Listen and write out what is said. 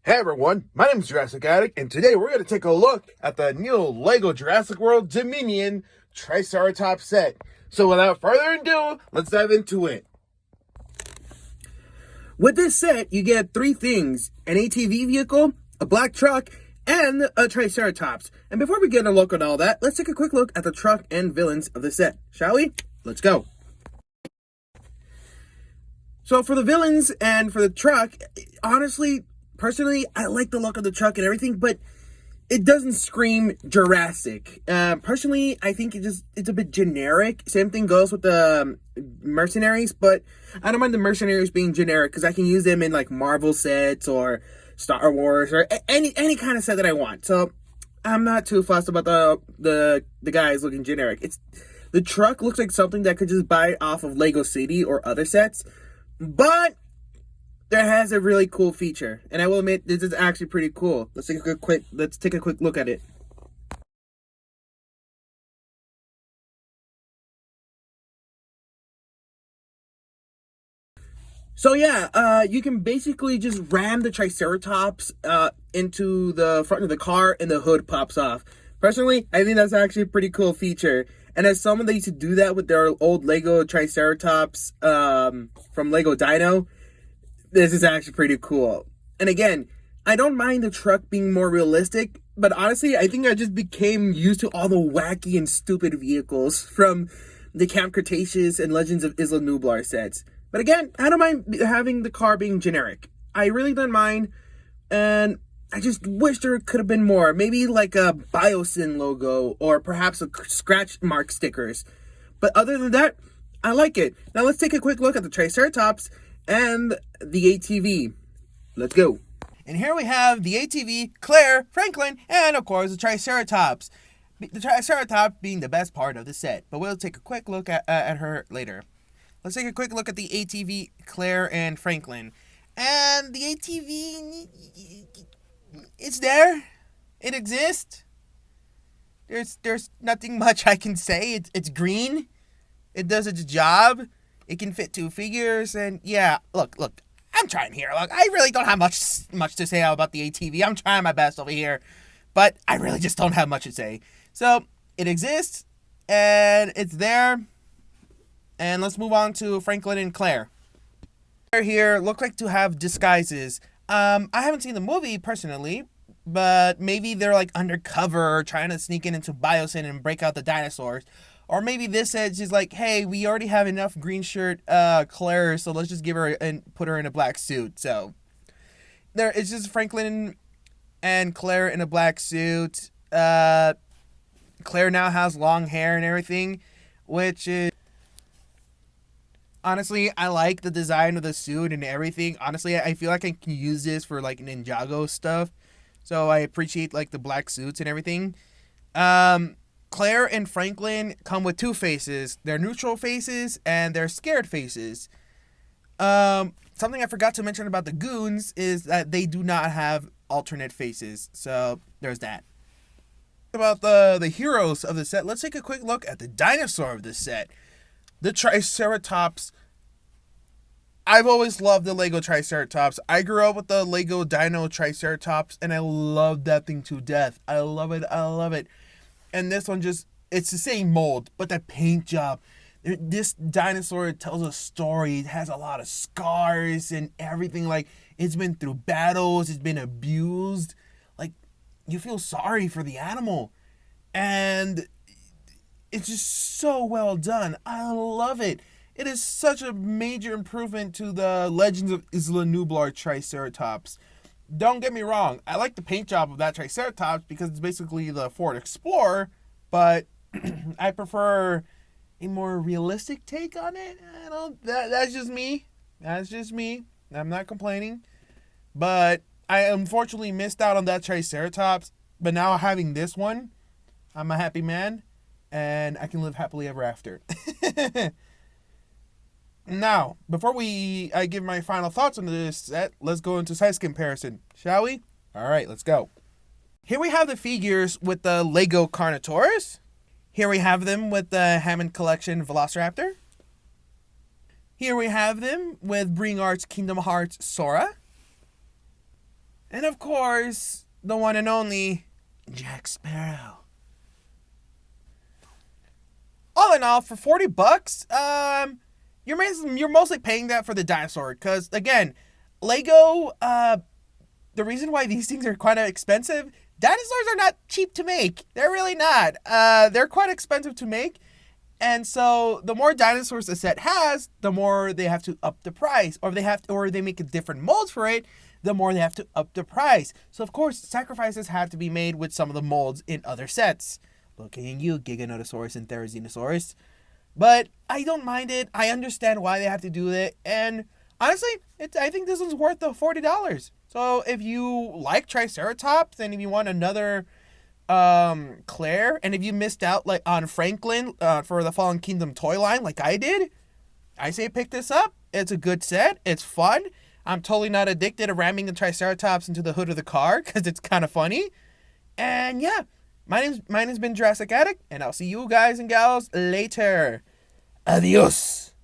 Hey everyone, my name is Jurassic Addict, and today we're going to take a look at the new LEGO Jurassic World Dominion Triceratops set. So without further ado, let's dive into it. With this set, you get three things: an ATV vehicle, a black truck, and a Triceratops. And before we get a look at all that, let's take a quick look at the truck and villains of the set, shall we? Let's go. So for the villains and for the truck, honestly, personally, I like the look of the truck and everything, but it doesn't scream Jurassic. Personally, I think it's a bit generic. Same thing goes with the mercenaries, but I don't mind the mercenaries being generic because I can use them in like Marvel sets or Star Wars or any kind of set that I want. So I'm not too fussed about the guys looking generic. The truck looks like something that could just buy off of Lego City or other sets, but there has a really cool feature, and I will admit this is actually pretty cool. Let's take a quick look at it. So yeah, you can basically just ram the Triceratops into the front of the car, and the hood pops off. Personally, I think that's actually a pretty cool feature. And as someone that used to do that with their old Lego Triceratops from Lego Dino, this is actually pretty cool. And again, I don't mind the truck being more realistic, but honestly, I think I just became used to all the wacky and stupid vehicles from the Camp Cretaceous and Legends of Isla Nublar sets. But again, I don't mind having the car being generic. I really don't mind, and I just wish there could have been more. Maybe like a Biosyn logo, or perhaps a scratch mark stickers. But other than that, I like it. Now let's take a quick look at the Triceratops and the ATV. Let's go. And here we have the ATV, Claire, Franklin, and of course the Triceratops. The Triceratops being the best part of the set, but we'll take a quick look at her later. Let's take a quick look at the ATV, Claire, and Franklin. And the ATV, it's there. It exists. There's nothing much I can say. It's green. It does its job. It can fit two figures, and yeah, look, I'm trying here. Look, I really don't have much to say about the ATV. I'm trying my best over here, but I really just don't have much to say. So, it exists, and it's there, and let's move on to Franklin and Claire. Claire here look like to have disguises. I haven't seen the movie, personally, but maybe they're like undercover, trying to sneak into Biosyn and break out the dinosaurs. Or maybe this says just like, hey, we already have enough green shirt Claire, so let's just give her and put her in a black suit. So it's just Franklin and Claire in a black suit. Claire now has long hair and everything, which is honestly, I like the design of the suit and everything. Honestly, I feel like I can use this for like Ninjago stuff. So I appreciate like the black suits and everything. Claire and Franklin come with two faces. They're neutral faces and they're scared faces. Something I forgot to mention about the goons is that they do not have alternate faces. So there's that. About the heroes of the set, let's take a quick look at the dinosaur of the set. The Triceratops. I've always loved the Lego Triceratops. I grew up with the Lego Dino Triceratops, and I love that thing to death. I love it. And this one it's the same mold, but the paint job. This dinosaur tells a story. It has a lot of scars and everything. Like, it's been through battles. It's been abused. Like, you feel sorry for the animal. And it's just so well done. I love it. It is such a major improvement to the Legends of Isla Nublar Triceratops. Don't get me wrong, I like the paint job of that Triceratops because it's basically the Ford Explorer, but I prefer a more realistic take on it. That's just me. I'm not complaining. But I unfortunately missed out on that Triceratops, but now having this one, I'm a happy man, and I can live happily ever after. Now, before I give my final thoughts on this set, let's go into size comparison, shall we? All right, let's go. Here we have the figures with the Lego Carnotaurus. Here we have them with the Hammond Collection Velociraptor. Here we have them with Bring Arts Kingdom Hearts Sora. And of course, the one and only Jack Sparrow. All in all, for $40, you're mostly paying that for the dinosaur. Because again, Lego, the reason why these things are quite expensive, dinosaurs are not cheap to make. They're really not. They're quite expensive to make. And so the more dinosaurs a set has, the more they have to up the price, or they make a different molds for it, the more they have to up the price. So of course, sacrifices have to be made with some of the molds in other sets. Looking at you, Giganotosaurus and Therizinosaurus. But I don't mind it. I understand why they have to do it. And honestly, I think this one's worth the $40. So if you like Triceratops, and if you want another Claire, and if you missed out like on Franklin for the Fallen Kingdom toy line like I did, I say pick this up. It's a good set. It's fun. I'm totally not addicted to ramming the Triceratops into the hood of the car because it's kind of funny. And yeah, my name's been Jurassic Addict, and I'll see you guys and gals later. Adios.